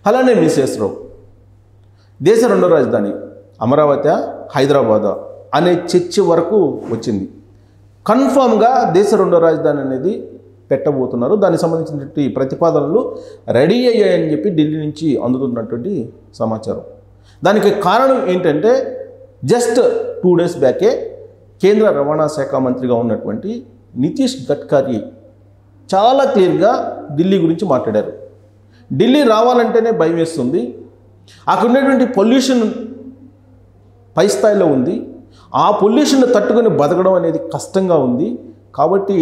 అలానే మిసేశ్వరరావు దేశ రెండో రాజధాని అమరావతి హైదరాబాద్ అనే చర్చ వరకు వచ్చింది. కన్ఫామ్గా దేశ రెండో రాజధాని అనేది పెట్టబోతున్నారు. దానికి సంబంధించినటువంటి ప్రతిపాదనలు రెడీ అయ్యాయని చెప్పి ఢిల్లీ నుంచి అందుతున్నటువంటి సమాచారం. దానికి కారణం ఏంటంటే జస్ట్ 2 days బ్యాకే కేంద్ర రవాణా శాఖ మంత్రిగా ఉన్నటువంటి నితీష్ గడ్కరీ చాలా క్లియర్గా ఢిల్లీ గురించి మాట్లాడారు. ఢిల్లీ రావాలంటేనే భయం వేస్తుంది, అక్కడ ఉన్నటువంటి పొల్యూషన్ పై స్థాయిలో ఉంది, ఆ పొల్యూషన్ తట్టుకొని బతకడం అనేది కష్టంగా ఉంది, కాబట్టి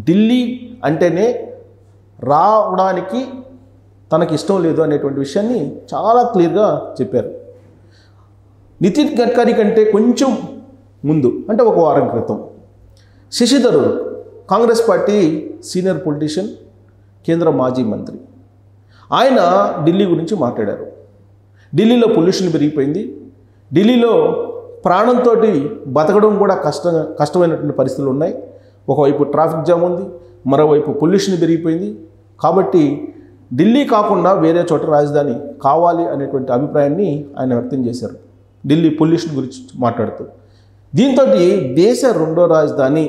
ఢిల్లీ అంటేనే రావడానికి తనకి ఇష్టం లేదు అనేటువంటి విషయాన్ని చాలా క్లియర్గా చెప్పారు. నితిన్ గడ్కరీ కంటే కొంచెం ముందు అంటే ఒక వారం క్రితం Shashi Tharoor Congress party senior politician, కేంద్ర మాజీ మంత్రి, ఆయన ఢిల్లీ గురించి మాట్లాడారు. ఢిల్లీలో పొల్యూషన్ పెరిగిపోయింది, ఢిల్లీలో ప్రాణంతో బతకడం కూడా కష్టమైనటువంటి పరిస్థితులు ఉన్నాయి, ఒకవైపు ట్రాఫిక్ జామ్ ఉంది, మరోవైపు పొల్యూషన్ పెరిగిపోయింది, కాబట్టి ఢిల్లీ కాకుండా వేరే చోట రాజధాని కావాలి అనేటువంటి అభిప్రాయాన్ని ఆయన వ్యక్తం చేశారు ఢిల్లీ పొల్యూషన్ గురించి మాట్లాడుతూ. దీంతో దేశ రెండో రాజధాని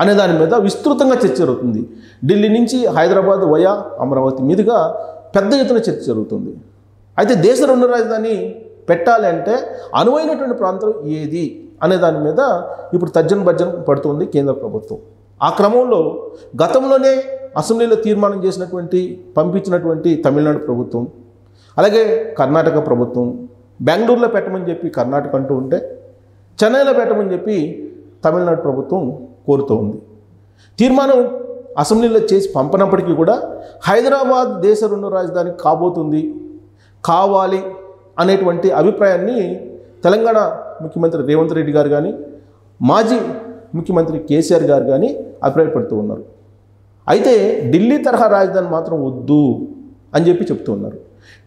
అనే దాని మీద విస్తృతంగా చర్చ జరుగుతుంది. ఢిల్లీ నుంచి హైదరాబాద్ వయా అమరావతి మీదుగా పెద్ద ఎత్తున చర్చ జరుగుతుంది. అయితే దేశ రెండో రాజధాని పెట్టాలి అంటే అనువైనటువంటి ప్రాంతం ఏది అనే దాని మీద ఇప్పుడు తర్జన భర్జన పడుతుంది కేంద్ర ప్రభుత్వం. ఆ క్రమంలో గతంలోనే అసెంబ్లీలో తీర్మానం చేసినటువంటి పంపించినటువంటి తమిళనాడు ప్రభుత్వం, అలాగే కర్ణాటక ప్రభుత్వం బెంగళూరులో పెట్టమని చెప్పి కర్ణాటక అంటూ ఉంటే, చెన్నైలో పెట్టమని చెప్పి తమిళనాడు ప్రభుత్వం కోరుతూ ఉంది. తీర్మానం అసెంబ్లీలో చేసి పంపినప్పటికీ కూడా హైదరాబాద్ దేశ రెండో రాజధాని కాబోతుంది, కావాలి అనేటువంటి అభిప్రాయాన్ని తెలంగాణ ముఖ్యమంత్రి రేవంత్ రెడ్డి గారు కానీ మాజీ ముఖ్యమంత్రి కేసీఆర్ గారు కానీ అభిప్రాయపడుతూ ఉన్నారు. అయితే ఢిల్లీ తరహా రాజధాని మాత్రం వద్దు అని చెప్పి చెప్తూ ఉన్నారు.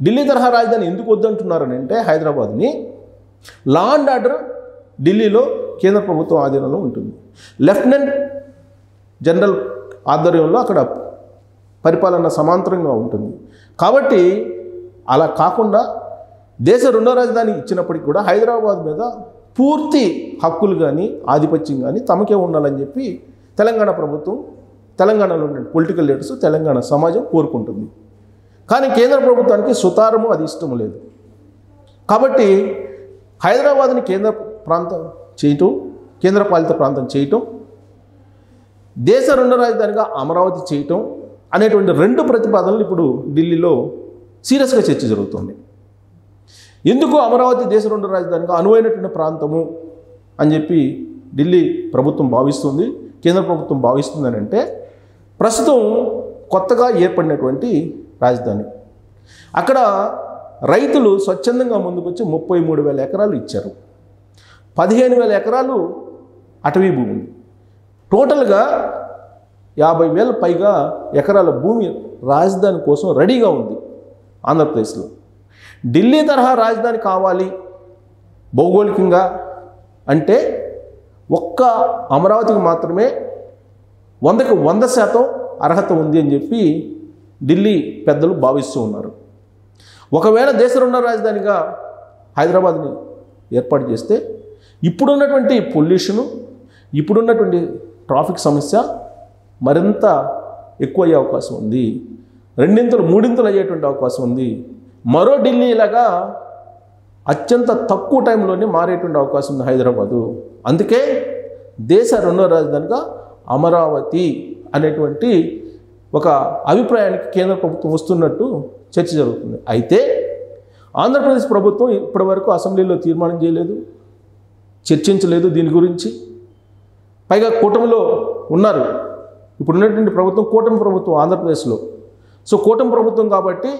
ఢిల్లీ తరహా రాజధాని ఎందుకు వద్దు అంటున్నారని అంటే, హైదరాబాద్ని లా అండ్ ఆర్డర్ ఢిల్లీలో కేంద్ర ప్రభుత్వం ఆధీనంలో ఉంటుంది, లెఫ్టినెంట్ జనరల్ ఆధ్వర్యంలో అక్కడ పరిపాలన సమాంతరంగా ఉంటుంది. కాబట్టి అలా కాకుండా దేశ రెండో రాజధాని ఇచ్చినప్పటికీ కూడా హైదరాబాద్ మీద పూర్తి హక్కులు కానీ ఆధిపత్యం కానీ తమకే ఉండాలని చెప్పి తెలంగాణ ప్రభుత్వం, తెలంగాణలో ఉన్న పొలిటికల్ లీడర్స్, తెలంగాణ సమాజం కోరుకుంటుంది. కానీ కేంద్ర ప్రభుత్వానికి సుతారము అది ఇష్టం లేదు. కాబట్టి హైదరాబాద్ని కేంద్ర ప్రాంతం చేయటం, కేంద్రపాలిత ప్రాంతం చేయటం, దేశ రెండో రాజధానిగా అమరావతి చేయటం అనేటువంటి 2 ప్రతిపాదనలు ఇప్పుడు ఢిల్లీలో సీరియస్గా చర్చ జరుగుతుంది. ఎందుకు అమరావతి దేశ రెండో రాజధానిగా అనువైనటువంటి ప్రాంతము అని చెప్పి ఢిల్లీ ప్రభుత్వం భావిస్తుంది, కేంద్ర ప్రభుత్వం భావిస్తుందని అంటే, ప్రస్తుతం కొత్తగా ఏర్పడినటువంటి రాజధాని, అక్కడ రైతులు స్వచ్ఛందంగా ముందుకొచ్చి 33,000 ఎకరాలు ఇచ్చారు, 15,000 ఎకరాలు అటవీ భూమి ఉంది, టోటల్గా 50,000 పైగా ఎకరాల భూమి రాజధాని కోసం రెడీగా ఉంది ఆంధ్రప్రదేశ్లో. ఢిల్లీ తరహా రాజధాని కావాలి భౌగోళికంగా అంటే ఒక్క అమరావతికి మాత్రమే 100కి 100% అర్హత ఉంది అని చెప్పి ఢిల్లీ పెద్దలు భావిస్తూ ఉన్నారు. ఒకవేళ దేశ రెండో రాజధానిగా హైదరాబాద్ని ఏర్పాటు చేస్తే ఇప్పుడున్నటువంటి పొల్యూషను, ఇప్పుడున్నటువంటి ట్రాఫిక్ సమస్య మరింత ఎక్కువ అయ్యే అవకాశం ఉంది, 2 3 అయ్యేటువంటి అవకాశం ఉంది. మరో ఢిల్లీ ఇలాగా అత్యంత తక్కువ టైంలోనే మారేటువంటి అవకాశం ఉంది హైదరాబాదు. అందుకే దేశ రెండో రాజధానిగా అమరావతి అనేటువంటి ఒక అభిప్రాయానికి కేంద్ర ప్రభుత్వం వస్తున్నట్టు చర్చ జరుగుతుంది. అయితే ఆంధ్రప్రదేశ్ ప్రభుత్వం ఇప్పటివరకు అసెంబ్లీలో తీర్మానం చేయలేదు, చర్చించలేదు దీని గురించి. పైగా కూటమిలో ఉన్నారు, ఇప్పుడు ఉన్నటువంటి ప్రభుత్వం కూటమి ప్రభుత్వం ఆంధ్రప్రదేశ్లో. సో కూటమి ప్రభుత్వం కాబట్టి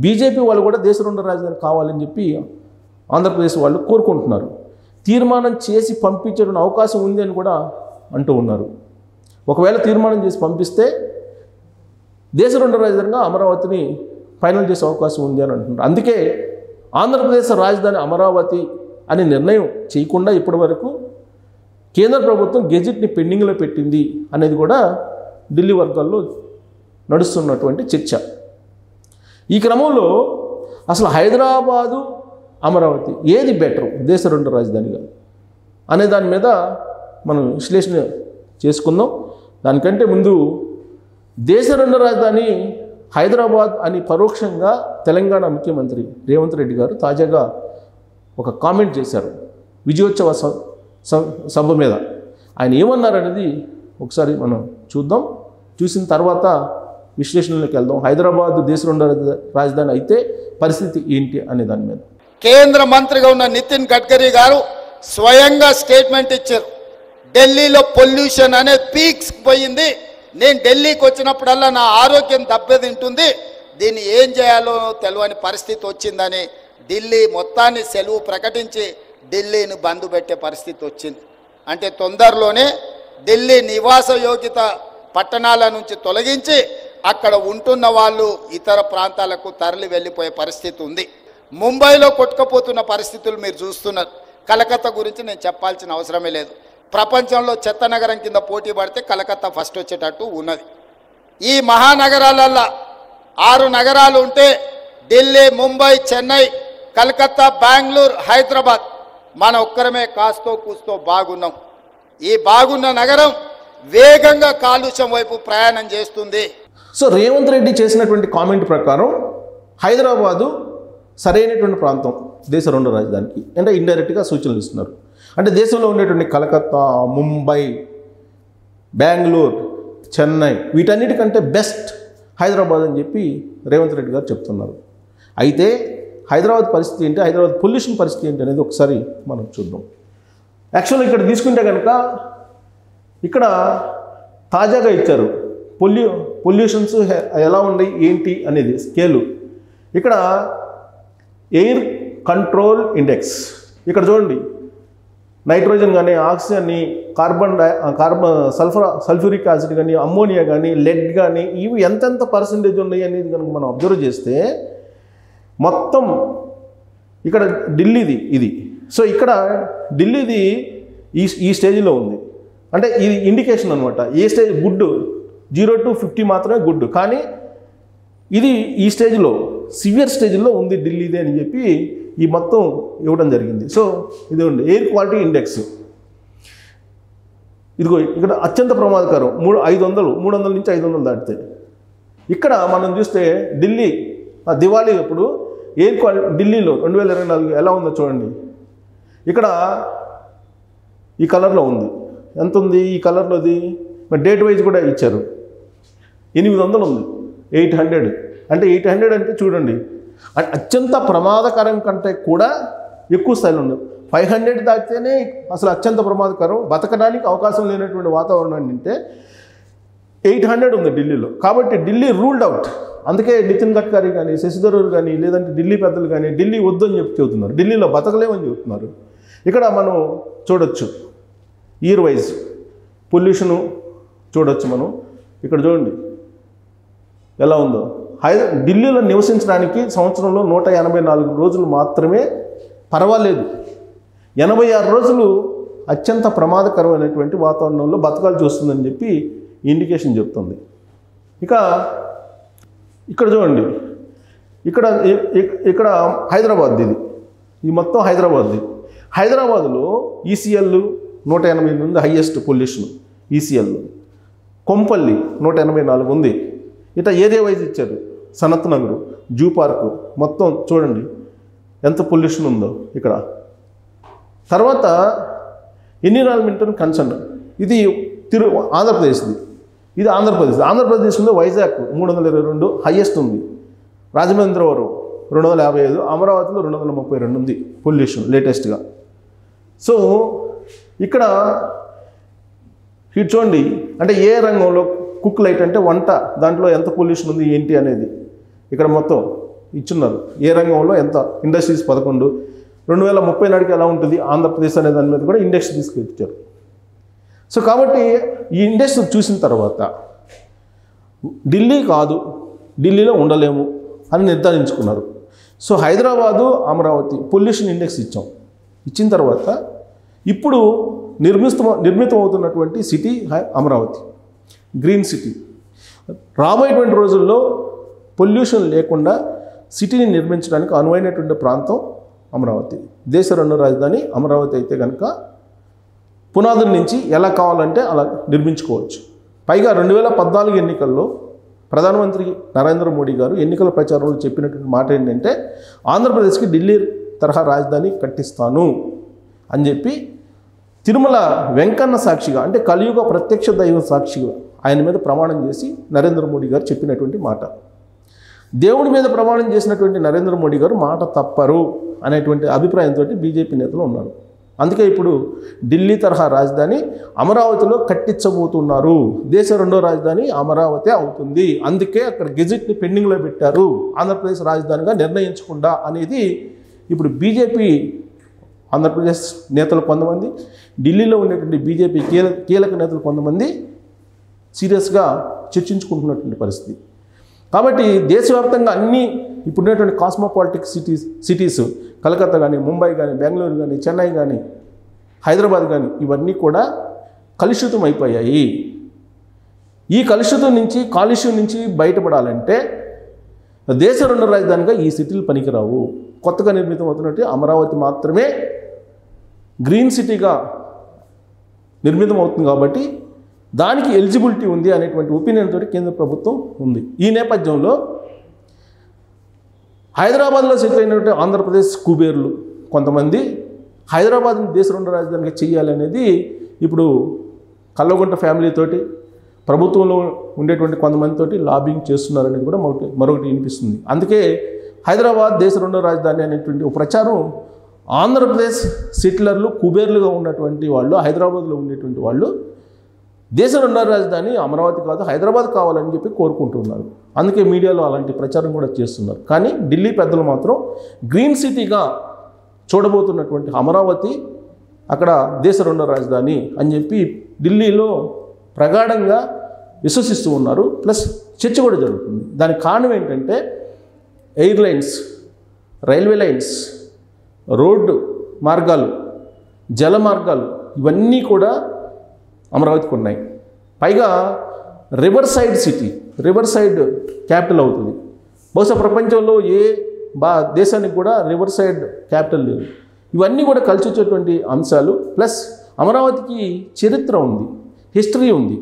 బీజేపీ వాళ్ళు కూడా దేశ రెండో రాజధాని కావాలని చెప్పి ఆంధ్రప్రదేశ్ వాళ్ళు కోరుకుంటున్నారు. తీర్మానం చేసి పంపించడం అవకాశం ఉంది అని కూడా అంటూ ఉన్నారు. ఒకవేళ తీర్మానం చేసి పంపిస్తే దేశ రెండో రాజధానిగా అమరావతిని ఫైనల్ చేసే అవకాశం ఉంది అని అంటున్నారు. అందుకే ఆంధ్రప్రదేశ్ రాజధాని అమరావతి అనే నిర్ణయం చేయకుండా ఇప్పటి వరకు కేంద్ర ప్రభుత్వం గెజిట్ని పెండింగ్లో పెట్టింది అనేది కూడా ఢిల్లీ వర్గాల్లో నడుస్తున్నటువంటి చర్చ. ఈ క్రమంలో అసలు హైదరాబాదు అమరావతి ఏది బెటర్ దేశ రెండో రాజధానిగా అనే దాని మీద మనం విశ్లేషణ చేసుకుందాం. దానికంటే ముందు దేశ రెండో రాజధాని హైదరాబాద్ అని పరోక్షంగా తెలంగాణ ముఖ్యమంత్రి రేవంత్ రెడ్డి గారు తాజాగా ఒక కామెంట్ చేశారు విజయోత్సవ సభ మీద. ఆయన ఏమన్నారనేది ఒకసారి మనం చూద్దాం. చూసిన తర్వాత విశ్లేషణలోకి వెళ్దాం. హైదరాబాద్ దేశ రెండో రాజధాని అయితే పరిస్థితి ఏంటి అనే దాని మీద. కేంద్ర మంత్రిగా ఉన్న నితిన్ గడ్కరీ గారు స్వయంగా స్టేట్మెంట్ ఇచ్చారు. ఢిల్లీలో పొల్యూషన్ అనేది పీక్స్ పోయింది, నేను ఢిల్లీకి వచ్చినప్పుడల్లా నా ఆరోగ్యం దెబ్బతింటుంది, దీన్ని ఏం చేయాలో తెలియని పరిస్థితి వచ్చిందని ఢిల్లీ మొత్తాన్ని సెలవు ప్రకటించి ఢిల్లీని బంద్ పెట్టే పరిస్థితి వచ్చింది. అంటే తొందరలోనే ఢిల్లీ నివాస యోగ్యత పట్టణాల నుంచి తొలగించి అక్కడ ఉంటున్న వాళ్ళు ఇతర ప్రాంతాలకు తరలి వెళ్ళిపోయే పరిస్థితి ఉంది. ముంబైలో కొట్టుకుపోతున్న పరిస్థితులు మీరు చూస్తున్నారు. కలకత్తా గురించి నేను చెప్పాల్సిన అవసరమే లేదు. ప్రపంచంలో చెత్త నగరం కింద పోటీ పడితే కలకత్తా ఫస్ట్ వచ్చేటట్టు ఉన్నది. ఈ మహానగరాలల్లో 6 నగరాలు ఉంటే ఢిల్లీ, ముంబై, చెన్నై, కలకత్తా, బెంగళూరు, హైదరాబాద్ మన ఒక్కరమే కాస్తో కూస్తో బాగున్నాం. ఈ బాగున్న నగరం వేగంగా కాలుష్యం వైపు ప్రయాణం చేస్తుంది. సో రేవంత్ రెడ్డి చేసినటువంటి కామెంట్ ప్రకారం హైదరాబాదు సరైనటువంటి ప్రాంతం దేశ రెండో రాజధానికి అంటే ఇండైరెక్ట్గా సూచనలు ఇస్తున్నారు. అంటే దేశంలో ఉండేటువంటి కలకత్తా, ముంబై, బెంగళూరు, చెన్నై వీటన్నిటికంటే బెస్ట్ హైదరాబాద్ అని చెప్పి రేవంత్ రెడ్డి గారు చెప్తున్నారు. అయితే హైదరాబాద్ పరిస్థితి ఏంటి, హైదరాబాద్ పొల్యూషన్ పరిస్థితి ఏంటి అనేది ఒకసారి మనం చూద్దాం. యాక్చువల్గా ఇక్కడ తీసుకుంటే కనుక ఇక్కడ తాజాగా ఇచ్చారు పొల్యూషన్స్ ఎలా ఉన్నాయి ఏంటి అనేది స్కేలు. ఇక్కడ ఎయిర్ కంట్రోల్ ఇండెక్స్ ఇక్కడ చూడండి, నైట్రోజన్ కానీ, ఆక్సిజన్ని, సల్ఫ్యూరిక్ యాసిడ్ కానీ, అమ్మోనియా కానీ, లెడ్ కానీ ఇవి ఎంతెంత పర్సంటేజ్ ఉన్నాయి అనేది కనుక మనం అబ్జర్వ్ చేస్తే మొత్తం ఇక్కడ ఢిల్లీది ఇది. సో ఇక్కడ ఢిల్లీది ఈ స్టేజ్లో ఉంది. అంటే ఇది ఇండికేషన్ అనమాట. ఏ స్టేజ్ గుడ్ 0 to 50 మాత్రమే గుడ్, కానీ ఇది ఈ స్టేజ్లో సివియర్ స్టేజ్లో ఉంది ఢిల్లీది అని చెప్పి ఈ మొత్తం ఇవ్వడం జరిగింది. సో ఇది ఉంది ఎయిర్ క్వాలిటీ ఇండెక్స్. ఇదిగో ఇక్కడ అత్యంత ప్రమాదకరం 300 నుంచి 500 దాటితే. ఇక్కడ మనం చూస్తే ఢిల్లీ దివాళీ అప్పుడు ఎయిర్ క్వాలిటీ ఢిల్లీలో 2024 ఎలా ఉందో చూడండి. ఇక్కడ ఈ కలర్లో ఉంది. ఎంత ఉంది ఈ కలర్లోది? మరి డేట్ వైజ్ కూడా ఇచ్చారు. 800 ఉంది, 800. అంటే 800 అంటే చూడండి అత్యంత ప్రమాదకరం కంటే కూడా ఎక్కువ స్థాయిలో ఉంది. 500 దాటితేనే అసలు అత్యంత ప్రమాదకరం, బతకడానికి అవకాశం లేనటువంటి వాతావరణం అంటే 800 ఉంది ఢిల్లీలో. కాబట్టి ఢిల్లీ రూల్డ్ అవుట్. అందుకే నితిన్ గడ్కరీ కానీ, శశి థరూర్ కానీ, లేదంటే ఢిల్లీ పెద్దలు కానీ ఢిల్లీ వద్దని చెబుతున్నారు, ఢిల్లీలో బతకలేమని చెబుతున్నారు. ఇక్కడ మనం చూడొచ్చు ఇయర్ వైజ్ పొల్యూషను చూడొచ్చు మనం. ఇక్కడ చూడండి ఎలా ఉందో. ఢిల్లీలో నివసించడానికి సంవత్సరంలో 184 రోజులు మాత్రమే పర్వాలేదు, 86 రోజులు అత్యంత ప్రమాదకరమైనటువంటి వాతావరణంలో బతకాల్సి వస్తుందని చెప్పి ఇండికేషన్ చెప్తుంది. ఇక ఇక్కడ చూడండి, ఇక్కడ హైదరాబాద్ ఇది మొత్తం హైదరాబాద్లో ఈసీఎల్ 188 ఉంది, హైయెస్ట్ పొల్యూషన్ ఈసీఎల్. కొంపల్లి 184 ఉంది. ఇట్లా ఏరియా వైజ్ ఇచ్చారు. సనత్ నగర్, జూ పార్కు మొత్తం చూడండి ఎంత పొల్యూషన్ ఉందో ఇక్కడ. తర్వాత ఎన్విరాన్మెంటల్ కన్సర్న్ ఇది ఆంధ్రప్రదేశ్ది. ఇది ఆంధ్రప్రదేశ్లో వైజాగ్ 322 హైయెస్ట్ ఉంది, రాజమహేంద్రవరం 255, అమరావతిలో 232 ఉంది పొల్యూషన్ లేటెస్ట్గా. సో ఇక్కడ ఇది చూడండి, అంటే ఏ రంగంలో కుక్ లైట్ అంటే వంట, దాంట్లో ఎంత పొల్యూషన్ ఉంది ఏంటి అనేది ఇక్కడ మొత్తం ఇచ్చున్నారు. ఏ రంగంలో ఎంత, ఇండస్ట్రీస్ 11, 2030 నాటికి ఎలా ఉంటుంది ఆంధ్రప్రదేశ్ అనే దాని మీద కూడా ఇండెక్స్ తీసుకొచ్చారు. సో కాబట్టి ఈ ఇండెక్స్ చూసిన తర్వాత ఢిల్లీ కాదు, ఢిల్లీలో ఉండలేము అని నిర్ధారించుకున్నారు. So Hyderabad, Amaravati pollution index ఇచ్చిన తర్వాత ఇప్పుడు నిర్మితమవుతున్నటువంటి సిటీ అమరావతి, గ్రీన్ సిటీ. రాబోయేటువంటి రోజుల్లో పొల్యూషన్ లేకుండా సిటీని నిర్మించడానికి అనువైనటువంటి ప్రాంతం అమరావతి. దేశ రెండో రాజధాని అమరావతి అయితే కనుక పునాదుల నుంచి ఎలా కావాలంటే అలా నిర్మించుకోవచ్చు. పైగా 2014 ఎన్నికల్లో ప్రధానమంత్రి నరేంద్ర మోడీ గారు ఎన్నికల ప్రచారంలో చెప్పినటువంటి మాట ఏంటంటే ఆంధ్రప్రదేశ్కి ఢిల్లీ తరహా రాజధాని కట్టిస్తాను అని చెప్పి తిరుమల వెంకన్న సాక్షిగా, అంటే కలియుగ ప్రత్యక్ష దైవ సాక్షిగా ఆయన మీద ప్రమాణం చేసి నరేంద్ర మోడీ గారు చెప్పినటువంటి మాట. దేవుడి మీద ప్రమాణం చేసినటువంటి నరేంద్ర మోడీ గారు మాట తప్పరు అనేటువంటి అభిప్రాయంతో బీజేపీ నేతలు ఉన్నారు. అందుకే ఇప్పుడు ఢిల్లీ తరహా రాజధాని అమరావతిలో కట్టించబోతున్నారు. దేశ రెండో రాజధాని అమరావతి అవుతుంది. అందుకే అక్కడ గెజిట్ని పెండింగ్లో పెట్టారు, ఆంధ్రప్రదేశ్ రాజధానిగా నిర్ణయించకుండా అనేది ఇప్పుడు బీజేపీ ఆంధ్రప్రదేశ్ నేతలు కొంతమంది, ఢిల్లీలో ఉండేటువంటి బీజేపీ కీలక నేతలు కొంతమంది సీరియస్గా చర్చించుకుంటున్నటువంటి పరిస్థితి. కాబట్టి దేశవ్యాప్తంగా అన్ని ఇప్పుడున్నటువంటి కాస్మోపాలిటిక్ సిటీస్ కలకత్తా కానీ, ముంబై కానీ, బెంగళూరు కానీ, చెన్నై కానీ, హైదరాబాద్ కానీ ఇవన్నీ కూడా కలుషితం అయిపోయాయి. ఈ కలుషితం నుంచి, కాలుష్యం నుంచి బయటపడాలంటే దేశ రెండో రాజధానిగా ఈ సిటీలు పనికిరావు. కొత్తగా నిర్మితం అవుతున్నట్టు అమరావతి మాత్రమే గ్రీన్ సిటీగా నిర్మితం అవుతుంది కాబట్టి దానికి ఎలిజిబిలిటీ ఉంది అనేటువంటి ఒపీనియన్ తోటి కేంద్ర ప్రభుత్వం ఉంది. ఈ నేపథ్యంలో హైదరాబాద్లో సెటిల్ అయినటువంటి ఆంధ్రప్రదేశ్ కుబేర్లు కొంతమంది హైదరాబాద్ని దేశ రెండో రాజధానిగా చేయాలనేది ఇప్పుడు కల్వకుంట్ల ఫ్యామిలీతోటి, ప్రభుత్వంలో ఉండేటువంటి కొంతమందితోటి లాబింగ్ చేస్తున్నారనేది కూడా మరొకటి వినిపిస్తుంది. అందుకే హైదరాబాద్ దేశ రెండో రాజధాని అనేటువంటి ఒక ప్రచారం ఆంధ్రప్రదేశ్ సెటిలర్లు కుబేర్లుగా ఉన్నటువంటి వాళ్ళు, హైదరాబాద్లో ఉండేటువంటి వాళ్ళు దేశ రెండో రాజధాని అమరావతి కాదు హైదరాబాద్ కావాలని చెప్పి కోరుకుంటున్నారు. అందుకే మీడియాలో అలాంటి ప్రచారం కూడా చేస్తున్నారు. కానీ ఢిల్లీ పెద్దలు మాత్రం గ్రీన్ సిటీగా చూడబోతున్నటువంటి అమరావతి అక్కడ దేశ రెండో రాజధాని అని చెప్పి ఢిల్లీలో ప్రగాఢంగా విశ్వసిస్తూ ఉన్నారు. ప్లస్ చర్చ కూడా జరుగుతుంది. దానికి కారణం ఏంటంటే ఎయిర్లైన్స్, రైల్వే లైన్స్, రోడ్డు మార్గాలు, జల మార్గాలు ఇవన్నీ కూడా అమరావతికి ఉన్నాయి. పైగా river side city, river side capital అవుతుంది. బహుశా ప్రపంచంలో ఏ దేశానికి కూడా రివర్ సైడ్ క్యాపిటల్ లేదు. ఇవన్నీ కూడా కలిసి వచ్చేటువంటి అంశాలు. ప్లస్ అమరావతికి చరిత్ర ఉంది, హిస్టరీ ఉంది.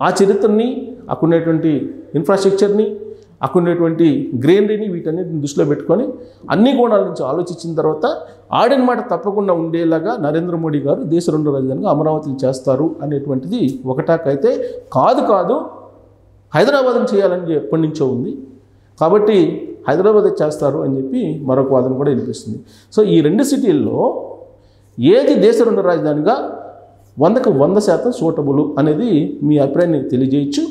ఆ చరిత్రని, అక్కడ ఉండేటువంటి ఇన్ఫ్రాస్ట్రక్చర్ని, అక్కడ ఉండేటువంటి గ్రీనరీని వీటన్నిటిని దృష్టిలో పెట్టుకొని అన్ని కోణాల నుంచి ఆలోచించిన తర్వాత ఆడిన మాట తప్పకుండా ఉండేలాగా నరేంద్ర మోడీ గారు దేశ రెండో రాజధానిగా అమరావతిని చేస్తారు అనేటువంటిది ఒకటాకైతే కాదు హైదరాబాద్ని చేయాలని ఎప్పటి నుంచో ఉంది. కాబట్టి హైదరాబాద్ చేస్తారు అని చెప్పి మరొక వాదన కూడా వినిపిస్తుంది. సో ఈ రెండు సిటీల్లో ఏది దేశ రెండో రాజధానిగా 100% సూటబుల్ అనేది మీ అభిప్రాయాన్ని తెలియజేయచ్చు.